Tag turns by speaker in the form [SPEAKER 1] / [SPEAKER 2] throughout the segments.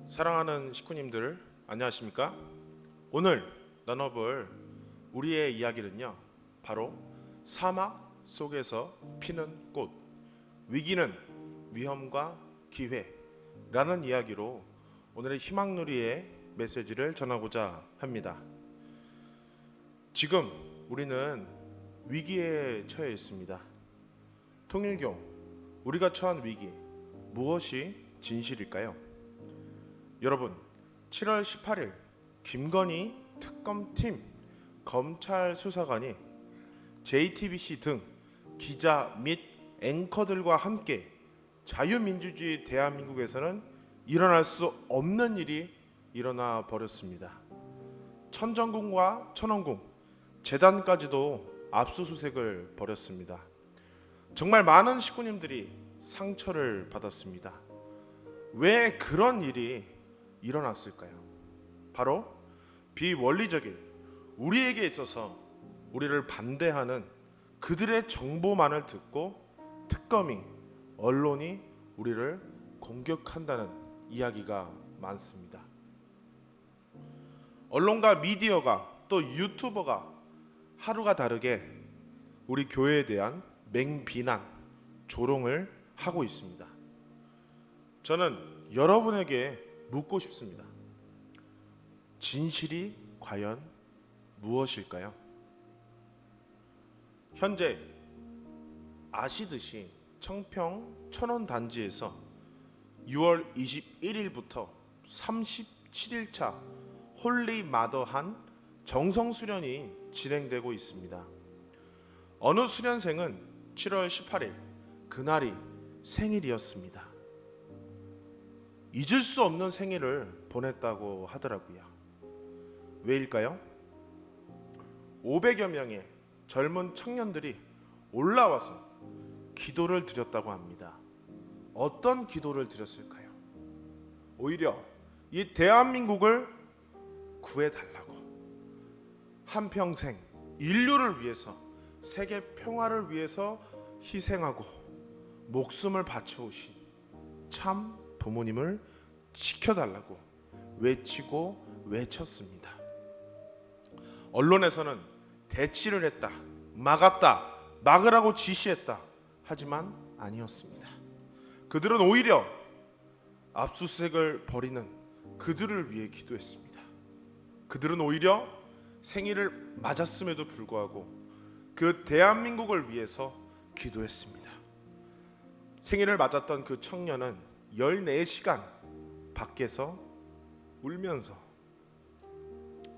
[SPEAKER 1] 사랑하는 식구님들 안녕하십니까? 오늘 나눠볼 우리의 이야기는요, 바로 사막 속에서 피는 꽃, 위기는 위험과 기회라는 이야기로 오늘의 희망누리의 메시지를 전하고자 합니다. 지금 우리는 위기에 처해 있습니다. 통일교, 우리가 처한 위기, 무엇이 진실일까요? 여러분, 7월 18일 김건희 특검팀 검찰 수사관이 JTBC 등 기자 및 앵커들과 함께 자유민주주의 대한민국에서는 일어날 수 없는 일이 일어나 버렸습니다. 천정궁과 천원궁, 재단까지도 압수수색을 벌였습니다. 정말 많은 식구님들이 상처를 받았습니다. 왜 그런 일이 일어났을까요? 바로 비원리적인, 우리에게 있어서 우리를 반대하는 그들의 정보만을 듣고 특검이, 언론이 우리를 공격한다는 이야기가 많습니다. 언론과 미디어가 또 유튜버가 하루가 다르게 우리 교회에 대한 맹비난, 조롱을 하고 있습니다. 저는 여러분에게 묻고 싶습니다. 진실이 과연 무엇일까요? 현재 아시듯이 청평 천원단지에서 6월 21일부터 37일차 홀리 마더한 정성수련이 진행되고 있습니다. 어느 수련생은 7월 18일 그날이 생일이었습니다. 잊을 수 없는 생일을 보냈다고 하더라고요. 왜일까요? 500여 명의 젊은 청년들이 올라와서 기도를 드렸다고 합니다. 어떤 기도를 드렸을까요? 오히려 이 대한민국을 구해달라고, 한평생 인류를 위해서, 세계 평화를 위해서 희생하고 목숨을 바쳐오신 참 부모님을 지켜달라고 외치고 외쳤습니다. 언론에서는 대치를 했다, 막았다, 막으라고 지시했다, 하지만 아니었습니다. 그들은 오히려 압수수색을 벌이는 그들을 위해 기도했습니다. 그들은 오히려 생일을 맞았음에도 불구하고 그 대한민국을 위해서 기도했습니다. 생일을 맞았던 그 청년은 14시간 밖에서 울면서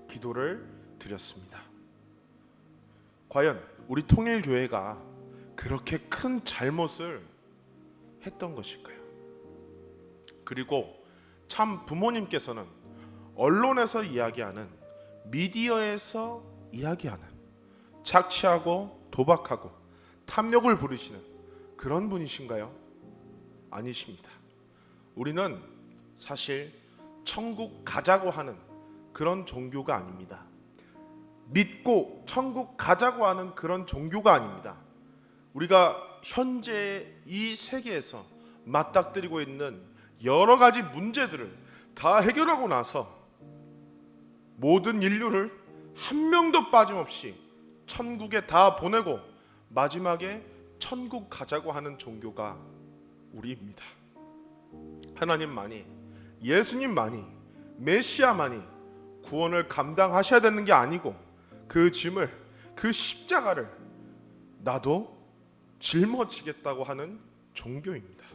[SPEAKER 1] 기도를 드렸습니다. 과연 우리 통일교회가 그렇게 큰 잘못을 했던 것일까요? 그리고 참 부모님께서는 언론에서 이야기하는, 미디어에서 이야기하는 착취하고 도박하고 탐욕을 부리시는 그런 분이신가요? 아니십니다. 우리는 사실 천국 가자고 하는 그런 종교가 아닙니다. 믿고 천국 가자고 하는 그런 종교가 아닙니다. 우리가 현재 이 세계에서 맞닥뜨리고 있는 여러 가지 문제들을 다 해결하고 나서 모든 인류를 한 명도 빠짐없이 천국에 다 보내고 마지막에 천국 가자고 하는 종교가 우리입니다. 하나님만이, 예수님만이, 메시아만이 구원을 감당하셔야 되는 게 아니고 그 짐을, 그 십자가를 나도 짊어지겠다고 하는 종교입니다.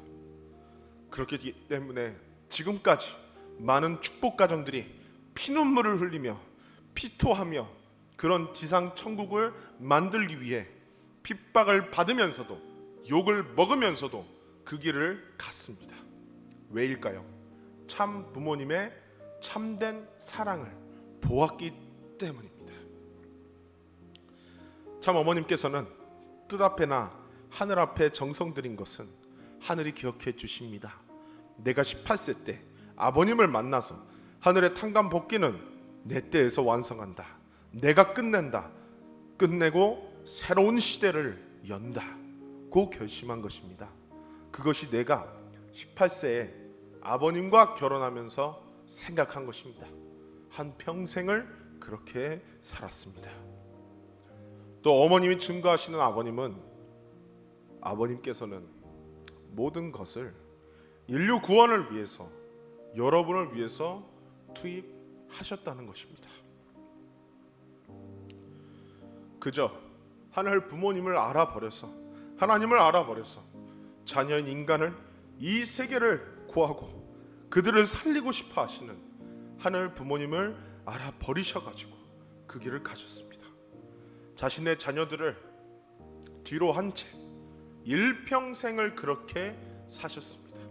[SPEAKER 1] 그렇기 때문에 지금까지 많은 축복 가정들이 피눈물을 흘리며 피토하며 그런 지상 천국을 만들기 위해 핍박을 받으면서도, 욕을 먹으면서도 그 길을 갔습니다. 왜일까요? 참 부모님의 참된 사랑을 보았기 때문입니다. 참 어머님께서는 뜻 앞에나 하늘 앞에 정성 들인 것은 하늘이 기억해 주십니다. 내가 18세 때 아버님을 만나서 하늘의 탕감 복귀는 내 때에서 완성한다. 내가 끝낸다. 끝내고 새로운 시대를 연다고 결심한 것입니다. 그것이 내가 18세에 아버님과 결혼하면서 생각한 것입니다. 한 평생을 그렇게 살았습니다. 또 어머님이 증거하시는 아버님께서는 모든 것을 인류 구원을 위해서, 여러분을 위해서 투입하셨다는 것입니다. 그저 하늘 부모님을 하나님을 알아버려서 자녀인 인간을, 이 세계를 구하고 그들을 살리고 싶어 하시는 하늘 부모님을 알아버리셔가지고 그 길을 가셨습니다. 자신의 자녀들을 뒤로 한 채 일평생을 그렇게 사셨습니다.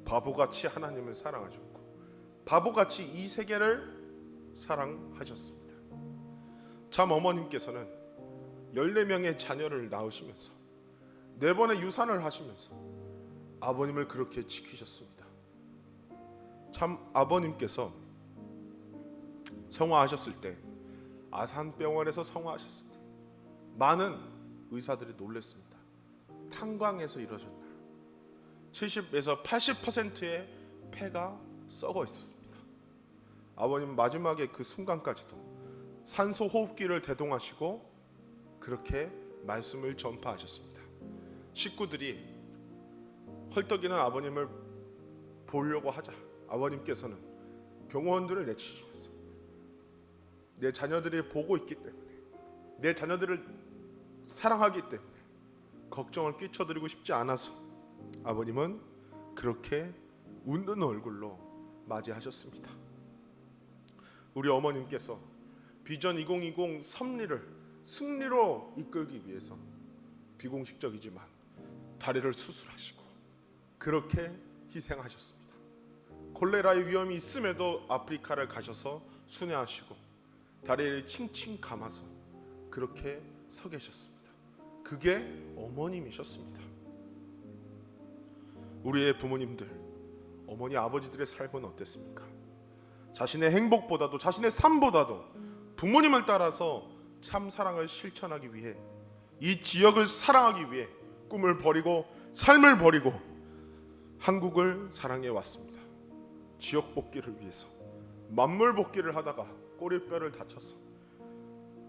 [SPEAKER 1] 바보같이 하나님을 사랑하셨고 바보같이 이 세계를 사랑하셨습니다. 참 어머님께서는 14명의 자녀를 낳으시면서 4번의 유산을 하시면서 아버님을 그렇게 지키셨습니다. 참 아버님께서 성화하셨을 때, 아산병원에서 성화하셨을 때 많은 의사들이 놀랐습니다. 탄광에서 이러셨나요? 70에서 80%의 폐가 썩어 있었습니다. 아버님 마지막에 그 순간까지도 산소 호흡기를 대동하시고 그렇게 말씀을 전파하셨습니다. 식구들이 헐떡이는 아버님을 보려고 하자 아버님께서는 경호원들을 내치시면서 내 자녀들이 보고 있기 때문에, 내 자녀들을 사랑하기 때문에 걱정을 끼쳐드리고 싶지 않아서 아버님은 그렇게 웃는 얼굴로 맞이하셨습니다. 우리 어머님께서 비전 2020 섭리를 승리로 이끌기 위해서 비공식적이지만 다리를 수술하시고 그렇게 희생하셨습니다. 콜레라의 위험이 있음에도 아프리카를 가셔서 순회하시고 다리를 칭칭 감아서 그렇게 서 계셨습니다. 그게 어머님이셨습니다. 우리의 부모님들, 어머니 아버지들의 삶은 어땠습니까? 자신의 행복보다도, 자신의 삶보다도 부모님을 따라서 참 사랑을 실천하기 위해, 이 지역을 사랑하기 위해 꿈을 버리고 삶을 버리고 한국을 사랑해 왔습니다. 지역 복귀를 위해서 만물 복귀를 하다가 꼬리뼈를 다쳐서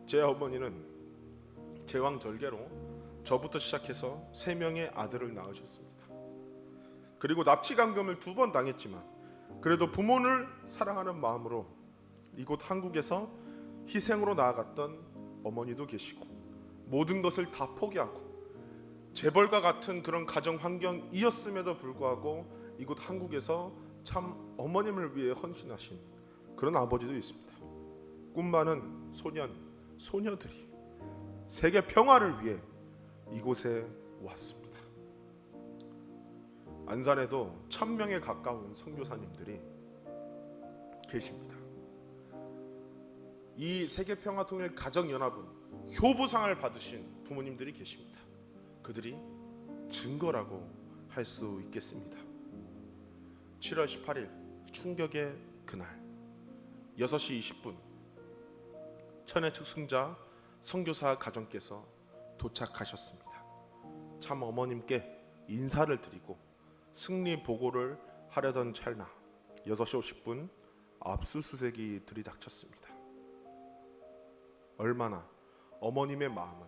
[SPEAKER 1] 제 어머니는 제왕절개로 저부터 시작해서 3명의 아들을 낳으셨습니다. 그리고 납치감금을 2번 당했지만 그래도 부모를 사랑하는 마음으로 이곳 한국에서 희생으로 나아갔던 어머니도 계시고, 모든 것을 다 포기하고 재벌과 같은 그런 가정 환경이었음에도 불구하고 이곳 한국에서 참 어머님을 위해 헌신하신 그런 아버지도 있습니다. 꿈 많은 소녀들이 세계 평화를 위해 이곳에 왔습니다. 안산에도 1000명에 가까운 선교사님들이 계십니다. 이 세계평화통일 가정연합은 효부상을 받으신 부모님들이 계십니다. 그들이 증거라고 할 수 있겠습니다. 7월 18일 충격의 그날 6시 20분 천혜측승자 선교사 가정께서 도착하셨습니다. 참 어머님께 인사를 드리고 승리 보고를 하려던 찰나 6시 50분 압수수색이 들이닥쳤습니다. 얼마나 어머님의 마음은,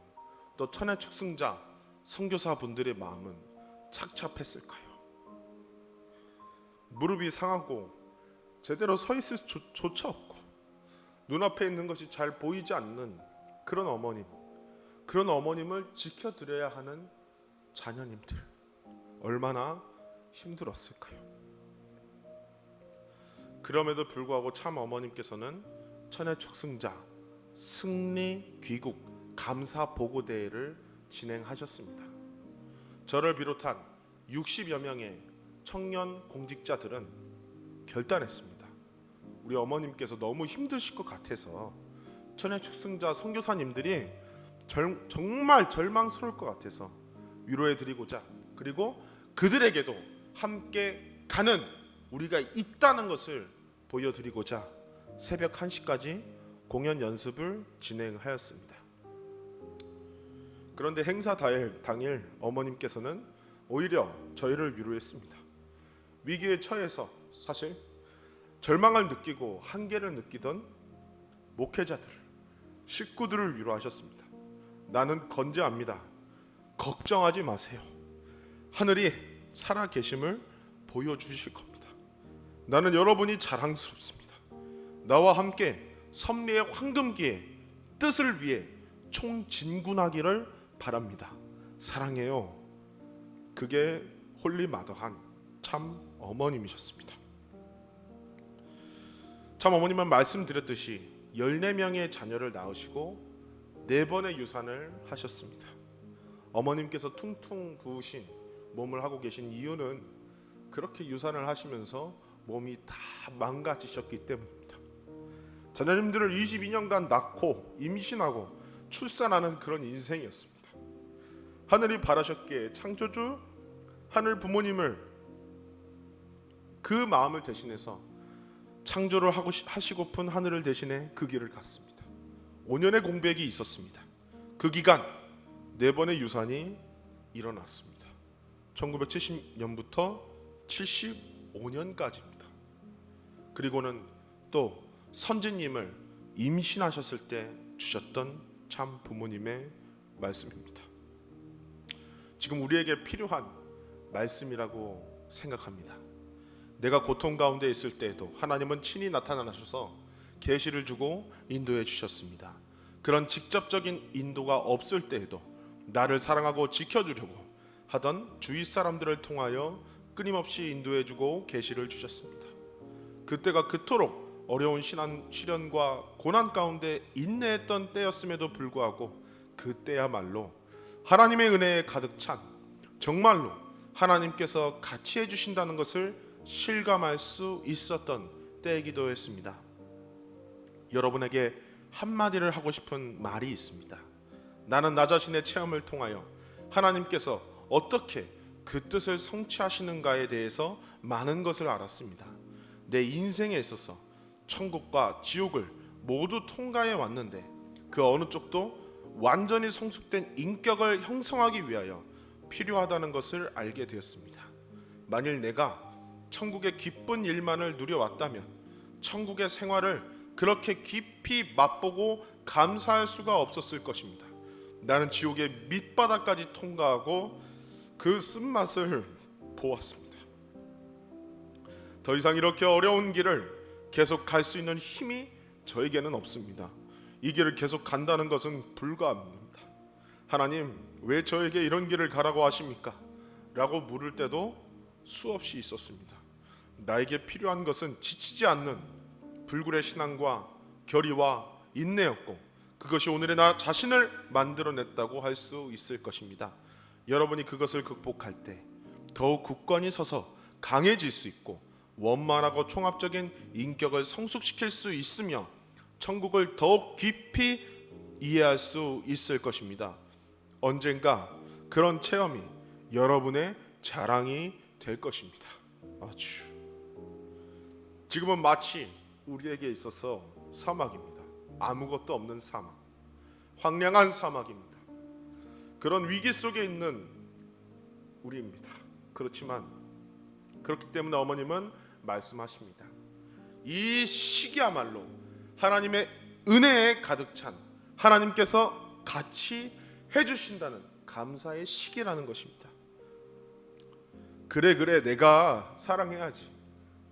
[SPEAKER 1] 또 천혜측승자 선교사분들의 마음은 착잡했을까요? 무릎이 상하고 제대로 서 있을 조차 없고 눈앞에 있는 것이 잘 보이지 않는 그런 어머님을 지켜드려야 하는 자녀님들, 얼마나 힘들었을까요? 그럼에도 불구하고 참 어머님께서는 천혜축승자 승리 귀국 감사 보고대회를 진행하셨습니다. 저를 비롯한 60여 명의 청년 공직자들은 결단했습니다. 우리 어머님께서 너무 힘드실 것 같아서, 천혜축승자 선교사님들이 정말 절망스러울 것 같아서 위로해드리고자, 그리고 그들에게도 함께 가는 우리가 있다는 것을 보여드리고자 새벽 1시까지 공연 연습을 진행하였습니다. 그런데 행사 당일 어머님께서는 오히려 저희를 위로했습니다. 위기에 처해서 사실 절망을 느끼고 한계를 느끼던 목회자들, 식구들을 위로하셨습니다. 나는 건재합니다. 걱정하지 마세요. 하늘이 살아계심을 보여주실 겁니다. 나는 여러분이 자랑스럽습니다. 나와 함께 섭리의 황금기에 뜻을 위해 총진군하기를 바랍니다. 사랑해요. 그게 홀리 마더한 참 어머님이셨습니다. 참 어머님은 말씀드렸듯이 14명의 자녀를 낳으시고 4번의 유산을 하셨습니다. 어머님께서 퉁퉁 부으신 몸을 하고 계신 이유는 그렇게 유산을 하시면서 몸이 다 망가지셨기 때문입니다. 자녀님들을 22년간 낳고 임신하고 출산하는 그런 인생이었습니다. 하늘이 바라셨기에 창조주 하늘 부모님을 그 마음을 대신해서 창조를 하시고픈 하늘을 대신해 그 길을 갔습니다. 5년의 공백이 있었습니다. 그 기간 4번의 유산이 일어났습니다. 1970년부터 75년까지입니다. 그리고는 또 선지님을 임신하셨을 때 주셨던 참 부모님의 말씀입니다. 지금 우리에게 필요한 말씀이라고 생각합니다. 내가 고통 가운데 있을 때에도 하나님은 친히 나타나셔서 계시를 주고 인도해 주셨습니다. 그런 직접적인 인도가 없을 때에도 나를 사랑하고 지켜주려고 하던 주위 사람들을 통하여 끊임없이 인도해 주고 계시를 주셨습니다. 그때가 그토록 어려운 시련과 고난 가운데 인내했던 때였음에도 불구하고 그때야말로 하나님의 은혜에 가득 찬, 정말로 하나님께서 같이 해주신다는 것을 실감할 수 있었던 때이기도 했습니다. 여러분에게 한마디를 하고 싶은 말이 있습니다. 나는 나 자신의 체험을 통하여 하나님께서 어떻게 그 뜻을 성취하시는가에 대해서 많은 것을 알았습니다. 내 인생에 있어서 천국과 지옥을 모두 통과해 왔는데 그 어느 쪽도 완전히 성숙된 인격을 형성하기 위하여 필요하다는 것을 알게 되었습니다. 만일 내가 천국의 기쁜 일만을 누려왔다면 천국의 생활을 그렇게 깊이 맛보고 감사할 수가 없었을 것입니다. 나는 지옥의 밑바닥까지 통과하고 그 쓴맛을 보았습니다. 더 이상 이렇게 어려운 길을 계속 갈 수 있는 힘이 저에게는 없습니다. 이 길을 계속 간다는 것은 불가합니다. 하나님, 왜 저에게 이런 길을 가라고 하십니까? 라고 물을 때도 수없이 있었습니다. 나에게 필요한 것은 지치지 않는 불굴의 신앙과 결의와 인내였고 그것이 오늘의 나 자신을 만들어냈다고 할 수 있을 것입니다. 여러분이 그것을 극복할 때 더욱 굳건히 서서 강해질 수 있고 원만하고 총합적인 인격을 성숙시킬 수 있으며 천국을 더욱 깊이 이해할 수 있을 것입니다. 언젠가 그런 체험이 여러분의 자랑이 될 것입니다. 아주 지금은 마치 우리에게 있어서 사막입니다. 아무것도 없는 사막, 황량한 사막입니다. 그런 위기 속에 있는 우리입니다. 그렇지만 그렇기 때문에 어머님은 말씀하십니다. 이 시기야말로 하나님의 은혜에 가득 찬 하나님께서 같이 해주신다는 감사의 시기라는 것입니다. 그래 내가 사랑해야지.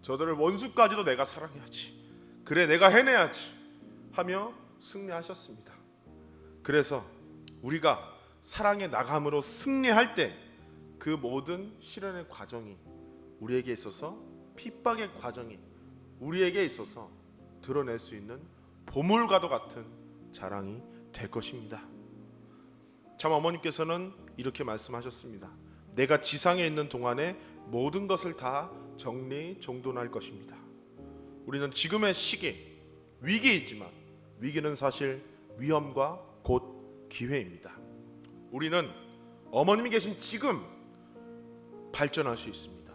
[SPEAKER 1] 저들을 원수까지도 내가 사랑해야지. 그래 내가 해내야지 하며 승리하셨습니다. 그래서 우리가 사랑의 나감으로 승리할 때 그 모든 시련의 과정이 우리에게 있어서 핍박의 과정이 우리에게 있어서 드러낼 수 있는 보물과도 같은 자랑이 될 것입니다. 참 어머님께서는 이렇게 말씀하셨습니다. 내가 지상에 있는 동안에 모든 것을 다 정리정돈할 것입니다. 우리는 지금의 시기 위기이지만 위기는 사실 위험과 곧 기회입니다. 우리는 어머님이 계신 지금 발전할 수 있습니다.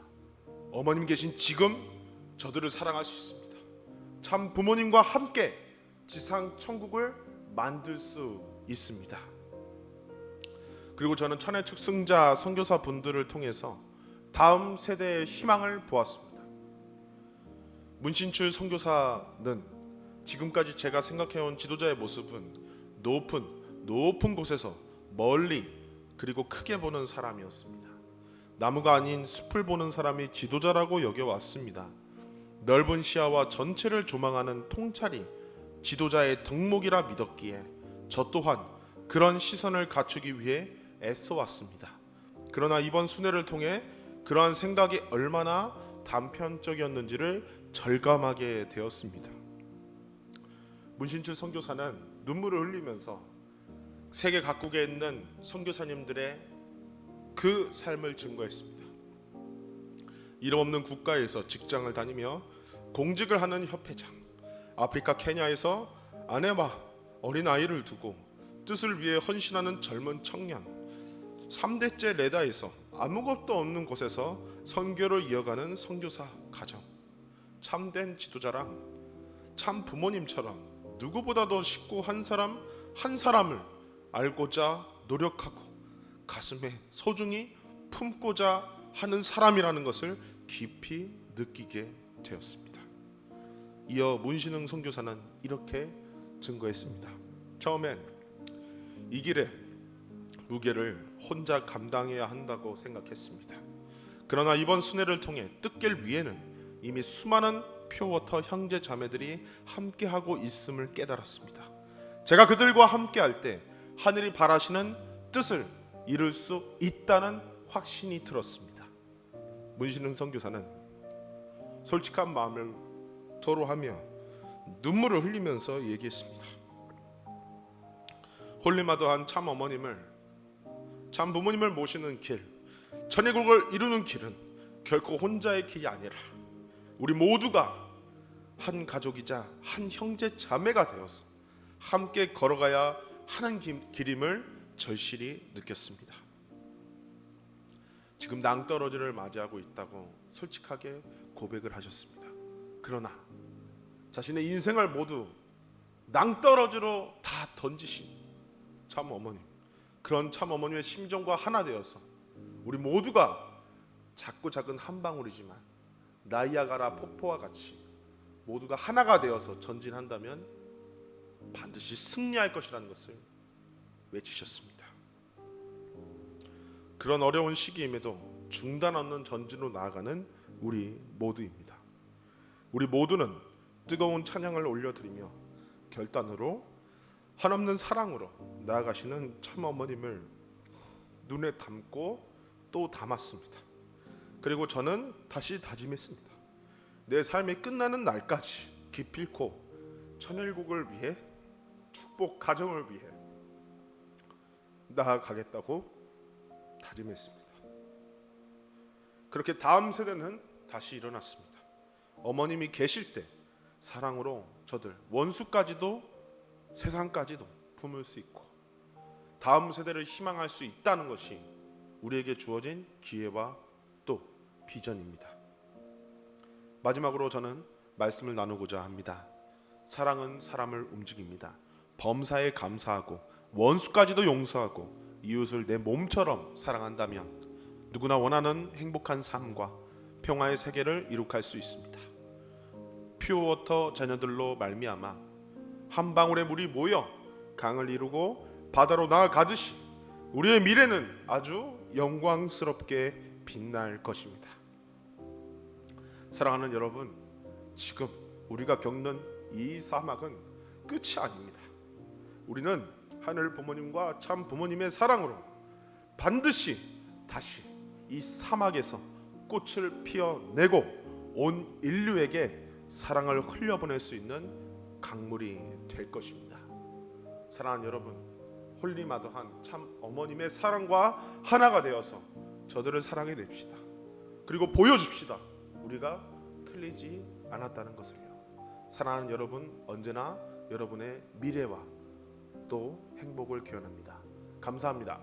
[SPEAKER 1] 어머님 계신 지금 저들을 사랑할 수 있습니다. 참 부모님과 함께 지상 천국을 만들 수 있습니다. 그리고 저는 천의 축승자 선교사 분들을 통해서 다음 세대의 희망을 보았습니다. 문신출 선교사는 지금까지 제가 생각해온 지도자의 모습은 높은 곳에서 멀리 그리고 크게 보는 사람이었습니다. 나무가 아닌 숲을 보는 사람이 지도자라고 여겨왔습니다. 넓은 시야와 전체를 조망하는 통찰이 지도자의 덕목이라 믿었기에 저 또한 그런 시선을 갖추기 위해 애써왔습니다. 그러나 이번 순회를 통해 그러한 생각이 얼마나 단편적이었는지를 절감하게 되었습니다. 문신출 선교사는 눈물을 흘리면서 세계 각국에 있는 선교사님들의 그 삶을 증거했습니다. 이름 없는 국가에서 직장을 다니며 공직을 하는 협회장, 아프리카 케냐에서 아내와 어린 아이를 두고 뜻을 위해 헌신하는 젊은 청년, 3대째 레다에서 아무것도 없는 곳에서 선교를 이어가는 선교사 가정, 참된 지도자랑 참 부모님처럼 누구보다도 식구 한 사람을 알고자 노력하고 가슴에 소중히 품고자 하는 사람이라는 것을 깊이 느끼게 되었습니다. 이어 문신흥 선교사는 이렇게 증거했습니다. 처음엔 이 길의 무게를 혼자 감당해야 한다고 생각했습니다. 그러나 이번 순회를 통해 뜻길 위에는 이미 수많은 표워터 형제 자매들이 함께하고 있음을 깨달았습니다. 제가 그들과 함께할 때 하늘이 바라시는 뜻을 이룰 수 있다는 확신이 들었습니다. 문신흥 선교사는 솔직한 마음을 토로하며 눈물을 흘리면서 얘기했습니다. 홀리마더한 참 어머님을, 참 부모님을 모시는 길, 천의국을 이루는 길은 결코 혼자의 길이 아니라 우리 모두가 한 가족이자 한 형제 자매가 되어서 함께 걸어가야 하는 길임을 절실히 느꼈습니다. 지금 낭떠러지를 맞이하고 있다고 솔직하게 고백을 하셨습니다. 그러나 자신의 인생을 모두 낭떠러지로 다 던지신 참 어머님, 그런 참 어머님의 심정과 하나 되어서 우리 모두가 작고 작은 한 방울이지만 나이아가라 폭포와 같이 모두가 하나가 되어서 전진한다면 반드시 승리할 것이라는 것을 외치셨습니다. 그런 어려운 시기임에도 중단 없는 전진으로 나아가는 우리 모두입니다. 우리 모두는 뜨거운 찬양을 올려드리며 결단으로 한없는 사랑으로 나아가시는 참 어머님을 눈에 담고 또 담았습니다. 그리고 저는 다시 다짐했습니다. 내 삶이 끝나는 날까지 기필코 천일국을 위해, 축복 가정을 위해 나아가겠다고 다짐했습니다. 그렇게 다음 세대는 다시 일어났습니다. 어머님이 계실 때 사랑으로 저들 원수까지도 세상까지도 품을 수 있고 다음 세대를 희망할 수 있다는 것이 우리에게 주어진 기회와 또 비전입니다. 마지막으로 저는 말씀을 나누고자 합니다. 사랑은 사람을 움직입니다. 범사에 감사하고 원수까지도 용서하고 이웃을 내 몸처럼 사랑한다면 누구나 원하는 행복한 삶과 평화의 세계를 이룩할 수 있습니다. 퓨어워터 자녀들로 말미암아 한 방울의 물이 모여 강을 이루고 바다로 나아가듯이 우리의 미래는 아주 영광스럽게 빛날 것입니다. 사랑하는 여러분, 지금 우리가 겪는 이 사막은 끝이 아닙니다. 우리는 하늘 부모님과 참 부모님의 사랑으로 반드시 다시 이 사막에서 꽃을 피워내고 온 인류에게 사랑을 흘려보낼 수 있는 강물이 될 것입니다. 사랑하는 여러분, 홀리마더한 참 어머님의 사랑과 하나가 되어서 저들을 사랑해냅시다. 그리고 보여줍시다. 우리가 틀리지 않았다는 것을요. 사랑하는 여러분, 언제나 여러분의 미래와 또 행복을 기원합니다. 감사합니다.